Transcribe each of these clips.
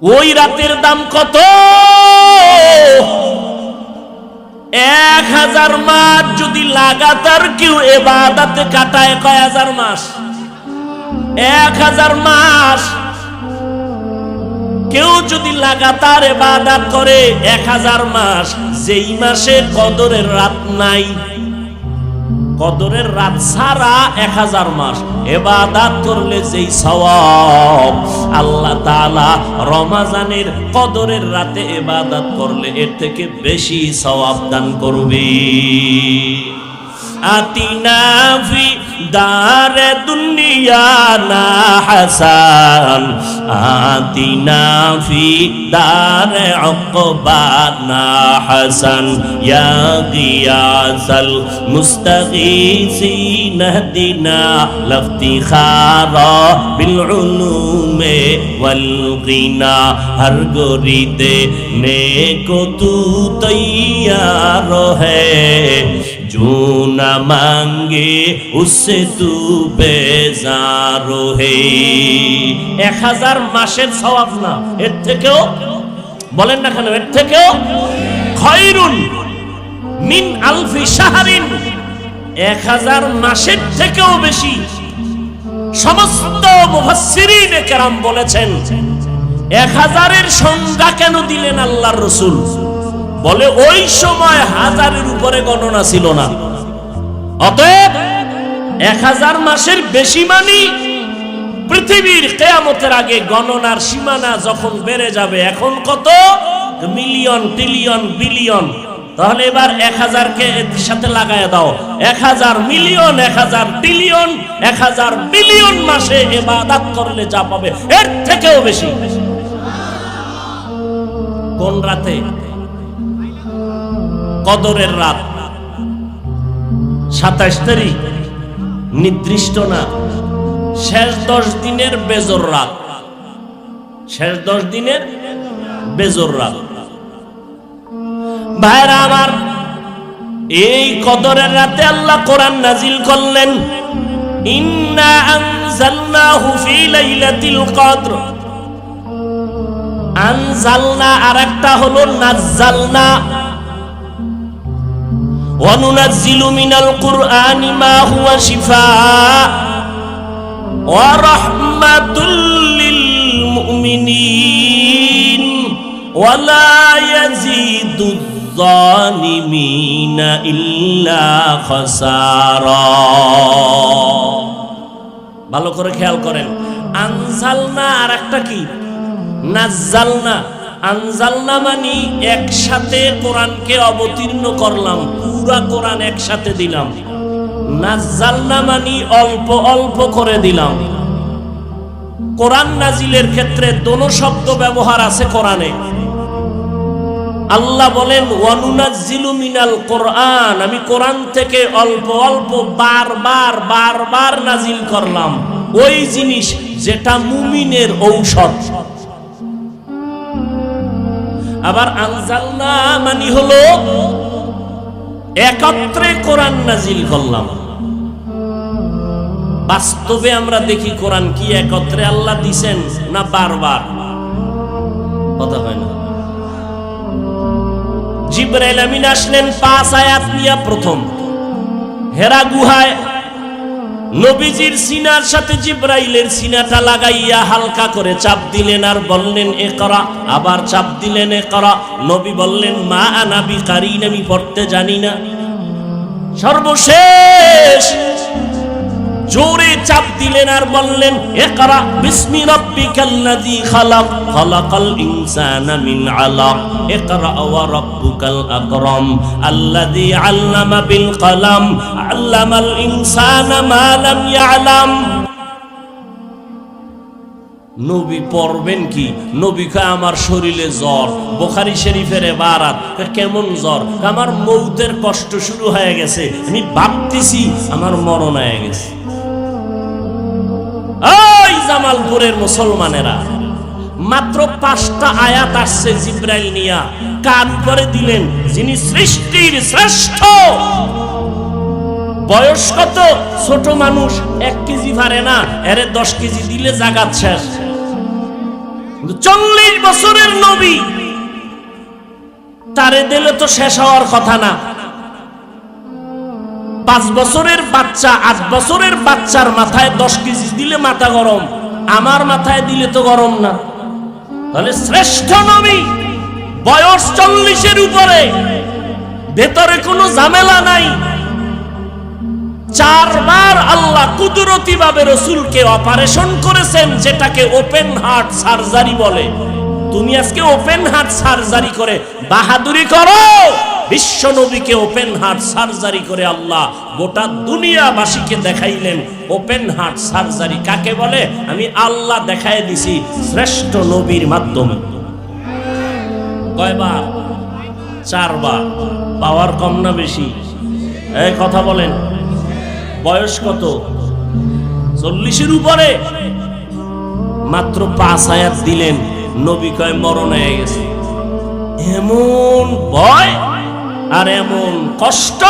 ওই রাতের দাম কত? 1000 মাস যদি লাগাতার কেউ ইবাদতে কাটায়, কয় হাজার মাস? 1000 মাস কেউ যদি লাগাতার ইবাদত করে 1000 মাস, যেই মাসে কদরের রাত নাই, কদরের রাত ছাড়া 1000 মাস ইবাদত করলে যেই সওয়াব আল্লাহ তাআলা রমজানের কদরের রাতে ইবাদত করলে এর থেকে বেশি সওয়াব দান করবে। আতিনা ফি দারে দুনিয়া না হাসান, আতিনা ফি দারে উকবা না হাসান, ইয়া গিয়াসাল মুস্তাগীসিন হদিনা লফতিখারা বিল উলুমে ওয়াল গিনা, হর গরিদে নেকো তু তৈয়ার হ্যায়, जो न मांगे उससे तू बेजार है। 1000 মাসের সওয়াব না, এর থেকেও বলেন না কেন, এর থেকেও খায়রুন মিন আলফি শাহরিন, 1000 মাসের থেকেও বেশি। সমস্ত মুফাসসিরিন কেরাম বলেছেন 1000-এর সংজ্ঞা কেন দিলেন আল্লাহর রাসূল? বলে ওই সময় 1000-এর উপরে গণনা ছিল না, অতএব 1000 মাসের বেশি মানি পৃথিবীর কিয়ামতের আগে গণনার সীমানা যখন বেড়ে যাবে, এখন কত মিলিয়ন ট্রিলিয়ন বিলিয়ন, তাহলে এবার 1000-কে এর সাথে লাগায় দাও, 1000 মিলিয়ন, 1000 ট্রিলিয়ন, 1000 বিলিয়ন মাসে ইবাদত করলে যা পাবে এর থেকেও বেশি। কোন রাতে? কদরের রাত 27 তারিখ, নির্দিষ্ট না, শেষ 10 দিনের বেজর রাত, শেষ 10 দিনের বেজর রাত। ভাইরা আমার, এই কদরের রাতে আল্লাহ কোরআন নাজিল করলেন, ইন্না আনজালনাহু ফি লাইলাতিল কদর। আনজালনা আরেকটা হলো নাজ্জালনা। وَنُنَزِّلُ مِنَ الْقُرْآنِ مَا هُوَ شِفَاءٌ وَرَحْمَةٌ لِّلْمُؤْمِنِينَ وَلَا يَزِيدُ الظَّالِمِينَ إِلَّا خَسَارًا। ভালো করে খেয়াল করেন, আনজালনা আর একটা কি? নাজ্জালনা। আনজালনা মানি একসাথে কোরআনকে অবতীর্ণ করলাম, পুরা কোরআন একসাথে দিলাম। নাজ্জালনা মানি অল্প অল্প করে দিলাম। কোরআন নাজিলের ক্ষেত্রে দোনো শব্দ ব্যবহার আছে কোরআনে। আল্লাহ বলেন ওয়ানুনাজ্জিলু মিনাল কোরআন, আমি কোরআন থেকে অল্প অল্প বারবার বারবার নাজিল করলাম ওই জিনিস যেটা মুমিনের ঔষধ। আবার আনজালনা মানে হলো একত্রে কোরআন নাজিল করলাম। বাস্তবে আমরা দেখি কোরআন কি একত্রে আল্লাহ দিছেন না বারবার? কথা হয় না। জিবরাইল আমিন আসলেন 5 আয়াত নিয়ে প্রথম হেরা গুহায়, নবীজির সিনার সাথে জিবরাইলের সিনাটা লাগাইয়া হালকা করে চাপ দিলেন আর বললেন ইকরা, আবার চাপ দিলেন ইকরা। নবী বললেন মা আনা বিকারিন, আমি পড়তে জানি না। সর্বশেষ জোরে চাপ দিলেন আর বললেন ইকরা বিসমি রাব্বিকাল্লাযী খালাক, খালাকাল ইনসানা মিন আলাক, ইকরা ওয়া রাব্বুকাল আকরাম আল্লাযী আল্লামা বিল কলম আল্লামাল ইনসানা মা লাম ইয়ালাম। নবী পড়বেন কি? নবী কয় আমার শরীরে জ্বর। বুখারী শরীফের ইবারত, কেমন জ্বর? আমার মৌতের কষ্ট শুরু হয়ে গেছে, আমি ভাবতেছি আমার মরণ হয়ে গেছে। ওই জামালপুরের মুসলমানেরা, মাত্র 5টা আয়াত আসছে জিবরাইল নিয়া, কান করে দিলেন যিনি সৃষ্টির শ্রেষ্ঠ। বয়স কত? ছোট মানুষ 1 কেজি পারে না, এরে 10 কেজি দিলে জাগাত শেষ। 40 বছরের নবী, তারে দিলে তো শেষ হওয়ার কথা না। 5 বছরের বাচ্চা, 8 বছরের বাচ্চার মাথায় 10 কেজি দিলে মাথা গরম, আমার মাথায় দিলে তো গরম না। তাহলে শ্রেষ্ঠ নবী, বয়স 40-এর উপরে, ভেতরে কোনো ঝামেলা নাই। 4 বার আল্লাহ কুদরতি ভাবে রাসূলকে অপারেশন করেছেন, যেটাকে ওপেন হার্ট সার্জারি বলে। তুমি আজকে ওপেন হার্ট সার্জারি করে বাহাদুরি করো, বিশ্ব নবীকে ওপেন হার্ট সার্জারি করে আল্লাহ গোটা দুনিয়াবাসীকে দেখাইলেন। ওপেন হার্ট সার্জারি কাকে বলে আমি আল্লাহ দেখায় দিছি শ্রেষ্ঠ নবীর মাধ্যমে। কয়বার? 4 বার। পাওয়ার কম না বেশি? এই কথা বলেন। বয়স কত? 40-এর উপরে। মাত্র 5 আয়াত দিলেন, নবী কয় মরণ হয়ে গেছে। এমন ভয় আর এমন কষ্ট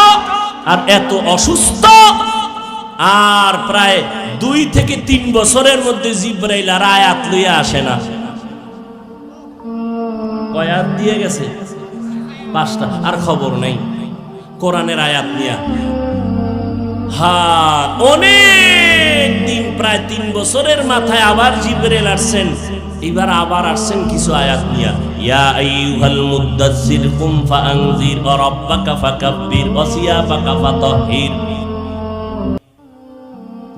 আর এত অসুস্থ, আর প্রায় 2 থেকে 3 বছরের মধ্যে জিবরাইল আর আয়াত লইয়া আসে না। কয় আয়াত দিয়ে গেছে? 5টা। আর খবর নেই কোরআনের আয়াত নিয়া। হ্যাঁ, অনেক দিন, প্রায় 3 বছরের মাথায় আবার জিবরাইল আসছেন। এবার আবার আসছেন কিছু আয়াত নিয়া। ইয়া আইয়ুহাল মুদ্দাসসির কুম ফাআনজির ওয়া রাব্বাকা ফাকাব্বির ওয়া সিয়াবাকা ফাতাহহির।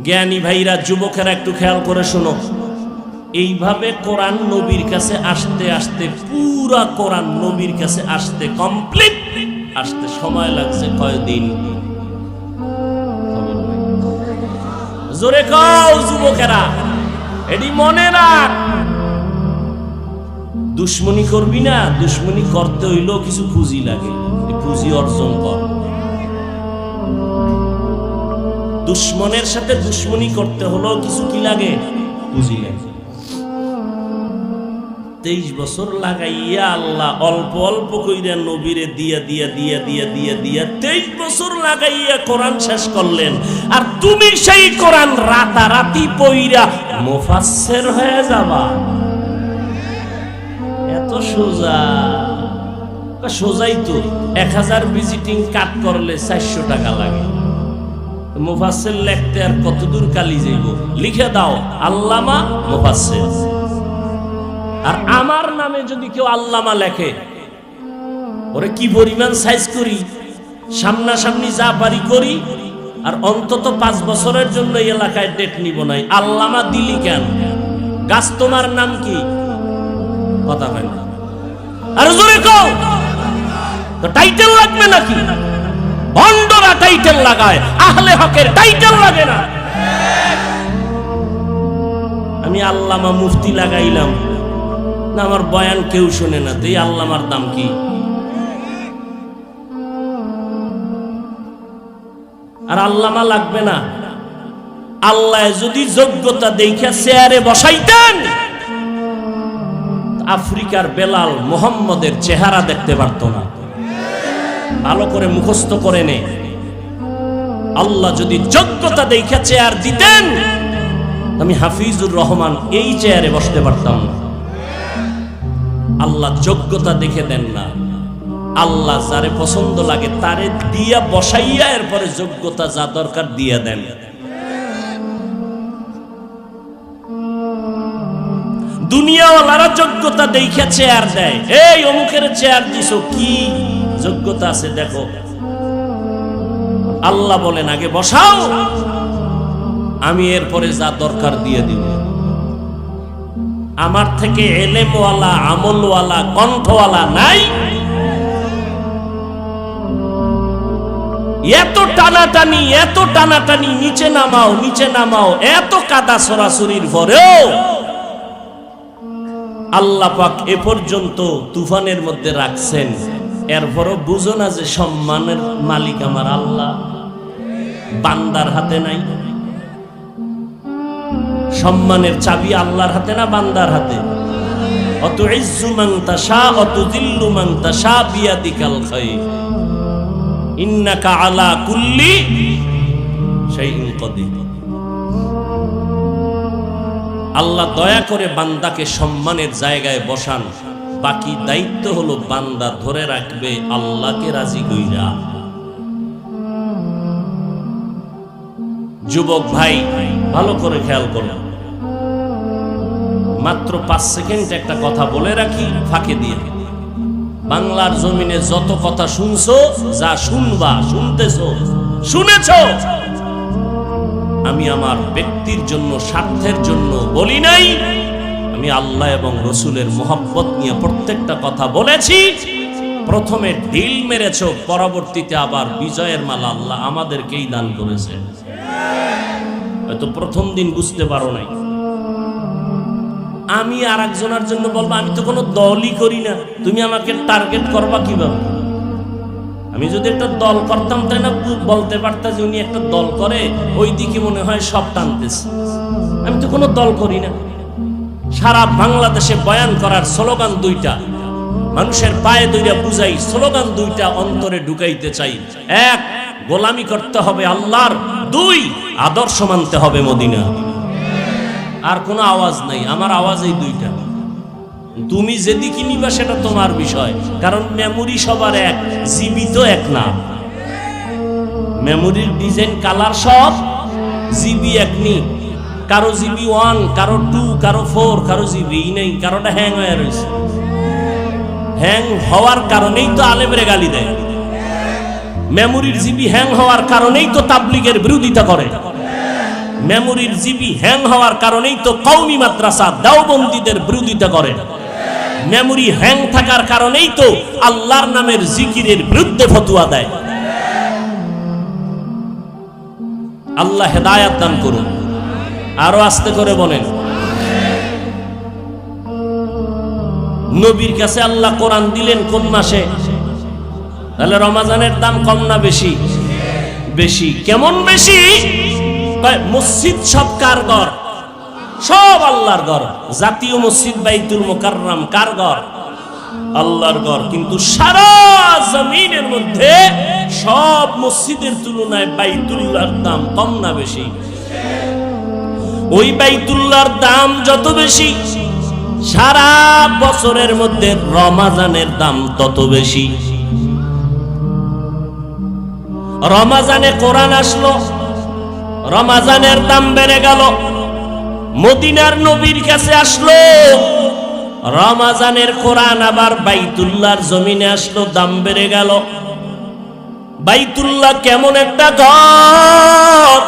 জ্ঞানী ভাইরা, যুবকেরা একটু খেয়াল করে শোনো। এইভাবে কোরআন নবীর কাছে আসতে আসতে, পুরা কোরআন নবীর কাছে আসতে, কমপ্লিট আসতে সময় লাগছে কয়দিন? জোরে কও যুবকেরা, এটি মনে রাখ। দুশ্মনী করবি না, দুশ্মনী করতে হইলেও কিছু পুঁজি লাগে, পুঁজি অর্জন কর। দুশ্মনের সাথে দুশ্মনী করতে হলেও কিছু কি লাগে? পুঁজি লাগে। 23 বছর লাগাইয়া আল্লাহ অল্প অল্প কইরা নবীরে দিয়া দিয়া দিয়া দিয়া দিয়া দিয়া 23 বছর লাগাইয়া কোরআন শেষ করলেন। আর তুমি সেই কোরআন রাতারাতি পইরা মুফাসসির হয়ে যাবা। এত সোজা? সোজাই তো। 1000 ভিজিটিং কার্ড করলে 400 টাকা লাগে। মুফাসসির লিখতে আর কতদূর কালি যাইব? লিখে দাও আল্লামা মুফাসসির। আর আমার নামে যদি কেউ আল্লামা লেখে, ওরে কি পরিমাণ সাইজ করি, সামনাসামনি যা পারি করি, আর অন্তত 5 বছরের জন্য এই এলাকায় ডেট নিব নাই। আল্লামা দিলি কেন? গাছ তোমার নাম কি? কথা হয় না। আর জোরে কও, তো টাইটেল লাগবে নাকি? ভন্ডরা টাইটেল লাগায়, আহলে হকের টাইটেল লাগে না। আমি আল্লামা মুফতি লাগাইলাম না, আমার বয়ান কেউ শুনে না, তো এই আল্লামার দাম কি? আর আল্লামা লাগবে না। আল্লাহ যদি যোগ্যতা দেখা চেয়ারে বসাইতেন, আফ্রিকার বেলাল মুহাম্মদের চেহারা দেখতে পারত না। ভালো করে মুখস্থ করে নে, আল্লাহ যদি যোগ্যতা দেখা চেয়ার দিতেন, আমি হাফিজুর রহমান এই চেয়ারে বসতে পারতাম না। আল্লাহ যোগ্যতা দেখে দেন না। আল্লাহ যারে পছন্দ লাগে তারে দিয়া বসাইয়া এরপরে যোগ্যতা যা দরকার দিয়া দেন। দুনিয়াওয়ালারা যোগ্যতা দেখে চেয়ার দেয়। এই অমুকের চেয়ার দিছো, কি যোগ্যতা আছে দেখো। আল্লাহ বলেন আগে বসাও, আমি এরপরে যা দরকার দিয়ে দিব। আমার থেকে এলেমওয়ালা, আমলওয়ালা, কণ্ঠওয়ালা নাই। এত টানাটানি, এত টানাটানি, নিচে নামাও, নিচে নামাও, এত কাদা সরাসরির পরেও আল্লাহ পাক এ পর্যন্ত তুফানের মধ্যে রাখছেন। এরপরও বুঝো না যে সম্মানের মালিক আমার আল্লাহ, বান্দার হাতে নাই। সম্মানের চাবি আল্লাহর হাতে না বান্দার হাতে? অত ইজ্জু মান তাশা অত দিল্লু মান তাশা বিয়াদিকাল খায়র ইন্নাকা আলা কুল্লি শাইইন কাদির। আল্লাহ দয়া করে বান্দাকে সম্মানের জায়গায় বসান, বাকি দায়িত্ব হলো বান্দা ধরে রাখবে আল্লাহকে রাজি কইরা। যুবক ভাই ভালো করে খেয়াল করুন, মাত্র 5 সেকেন্ড একটা কথা বলে রাখি ফাঁকে দিয়ে। বাংলার জমিনে যত কথা শুনছো, যা শুনবা, শুনতেছো, শুনেছো, আমি আমার ব্যক্তির জন্য, স্বার্থের জন্য বলি নাই। আমি আল্লাহ এবং রসুলের মহব্বত নিয়ে প্রত্যেকটা কথা বলেছি। প্রথমে ঢিল মেরেছো, পরবর্তীতে আবার বিজয়ের মালা আল্লাহ আমাদেরকেই দান করেছে। হয়তো প্রথম দিন বুঝতে পারো নাই। আমি আর একজনের জন্য বলবো আমি তো কোনো দলই করি না, তুমি আমাকে টার্গেট করবা কিভাবে? আমি যদি একটা দল করতাম তাই না বলতে পারতাম যে উনি একটা দল করে, ওই দিকে মনে হয় সব টানতেছে। আমি তো কোনো দল করি না। সারা বাংলাদেশে বয়ান করার স্লোগান 2টা, মানুষের পায়ে দইরা বুঝাই, স্লোগান 2টা অন্তরে ঢুকাইতে চাই। 1, গোলামি করতে হবে আল্লাহর। 2, আদর্শ মানতে হবে মদিনা। আর কোনো আওয়াজ নাই, আমার আওয়াজ এই 2টা। তুমি যেদিকে নিবা সেটা তোমার বিষয়, কারণ মেমোরি সবার এক, জীবিত এক না। মেমোরির ডিজাইন, কালার সব, জিবি এক নি। কারো জিবি 1, কারো 2, কারো 4, কারো জিবি নেই, কারোটা হ্যাং হয়ে রয়েছে। হ্যাং হওয়ার কারণেই তো আলেমরে গালি দেয়। মেমোরির জিবি হ্যাং হওয়ার কারণেই তো তাবলীগের বিরোধিতা করে। মেমোরির জিবি হ্যাং হওয়ার কারণেই তো কওমি মাদ্রাসা দেওবন্দীদের বিরোধিতা করে। মেমোরি হ্যাং থাকার কারণেই তো আল্লাহর নামের জিকিরের বিরুদ্ধে ফতোয়া দেয়। আল্লাহ হেদায়েত দান করুন। আরো আস্তে করে বলেন। নবীর কাছে আল্লাহ কোরআন দিলেন কোন মাসে? তাহলে রমজানের দাম কম না বেশি? বেশি। কেমন বেশি? মসজিদ সব কার ঘর? সব আল্লাহর ঘর। জাতীয় মসজিদ বাইতুল মুকাররম কার ঘর? আল্লাহর ঘর। কিন্তু সারা জমিনের মধ্যে সব মসজিদের তুলনায় বাইতুল্লাহর দাম কম না বেশি? ওই বাইতুল্লাহর দাম যত বেশি, সারা বছরের মধ্যে রমজানের দাম তত বেশি। রমজানে কোরআন আসলো, রমজানের দাম বেড়ে গেল। মদিনার নবীর কাছে আসলো, রমজানের কোরআন আবার বাইতুল্লাহর জমিনে আসলো, দাম বেড়ে গেল। বাইতুল্লাহ কেমন একটা ঘর!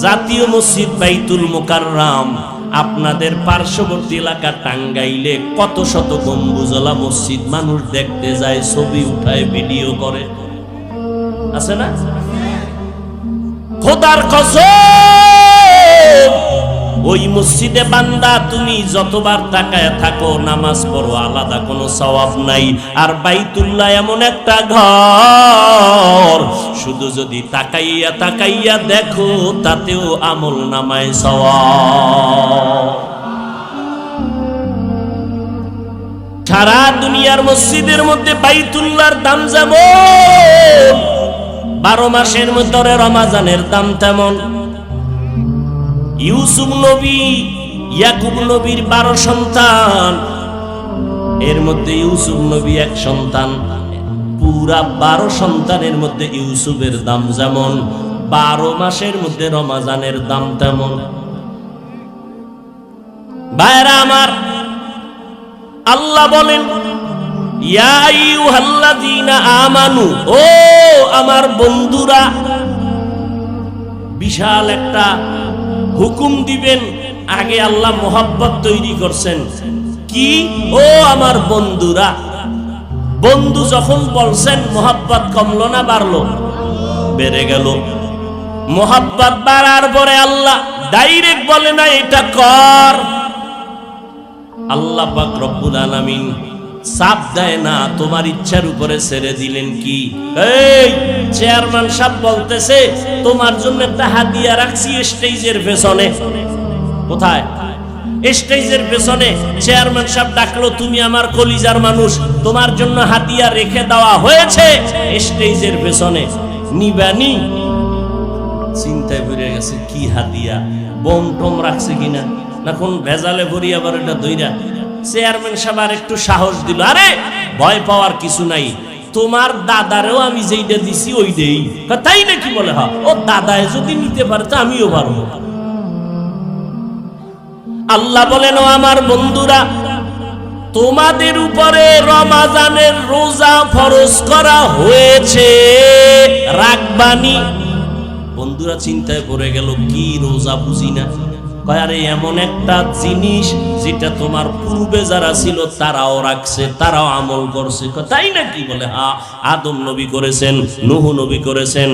জাতীয় মসজিদ বাইতুল মুকাররম, আপনাদের পার্শ্ববর্তী এলাকা টাঙ্গাইলে কত শত গম্বুজওয়ালা মসজিদ মানুষ দেখতে যায়, ছবি উঠায়, ভিডিও করে, আছে না? খোদার কসম, ওই মসজিদে বান্দা তুমি যতবার তাকায় থাকো, নামাজ পড়ো, আলাদা কোনো সওয়াব নাই। আর বাইতুল্লাহ এমন একটা ঘর, শুধু যদি তাকাইয়া তাকাইয়া দেখো তাতেও আমল নামায় সওয়াব। সারা দুনিয়ার মসজিদের মধ্যে বাইতুল্লাহর দাম যেমন, 12 মাসের মধ্যে রমজানের দাম তেমন। ইউসুফ নবী, ইয়াকুব নবীর 12 সন্তান, এর মধ্যে ইউসুফ নবী এক সন্তান। পুরা 12 সন্তানের মধ্যে ইউসুফের দাম যেমন, 12 মাসের মধ্যে রমজানের দাম তেমন। ভাইরা আমার, আল্লাহ বলেন ইয়া আইয়ুহাল্লাযীনা আমানু, ও আমার বন্ধুরা। বিশাল একটা হুকুম দিবেন। আগে আল্লাহ মোহাব্বত তৈরি করছেন কি? ও আমার বন্ধুরা। বন্ধু যখন বলছেন, মোহাব্বত কমলো না বাড়লো? বেড়ে গেল। মোহাব্বত বাড়ার পরে আল্লাহ ডাইরেক্ট বলে না এটা কর। আল্লাহ পাক রব্বুল আলামিন চাপ দেয় না, তোমার ইচ্ছার উপরে ছেড়ে দিলেন কি? এই চেয়ারম্যান সাহেব বলতেছে তোমার জন্য একটা হাদিয়া রাখছি স্টেজের পেছনে। কোথায়? স্টেজের পেছনে। চেয়ারম্যান সাহেব ডাকলো, তুমি আমার কলিজার মানুষ, তোমার জন্য হাদিয়া রেখে দেওয়া হয়েছে স্টেজের পেছনে, নিবানি? চিন্তায় পড়ে গেছে, কি হাদিয়া? বোম টোম রাখছে কিনা? এখন ভেজালে ভরি আবার এটা দইরা চেয়ারম্যান সাহেব আর একটু সাহস দিল, আরে ভয় পাওয়ার কিছু নাই, তোমার দাদারেও আমি যেইটা দিছি ওইটাই। তাই নাকি? বলে হ্যাঁ। ও দাদায় যদি নিতে পারে তো আমিও পারবো। আল্লাহ বলেন, ও আমার বন্ধুরা, তোমাদের উপরে রমাজানের রোজা ফরজ করা হয়েছে, রাখবানি। বন্ধুরা চিন্তায় পড়ে গেল, কি রোজা বুঝি না। কয় আরে এমন একটা জিনিস যেটা তোমার পূর্বে যারা ছিল তারাও রাখছে, তারাও আমল করছে। তাই নাকি? বলে হ্যাঁ, আদম নবী করেছেন, নূহ নবী করেছেন।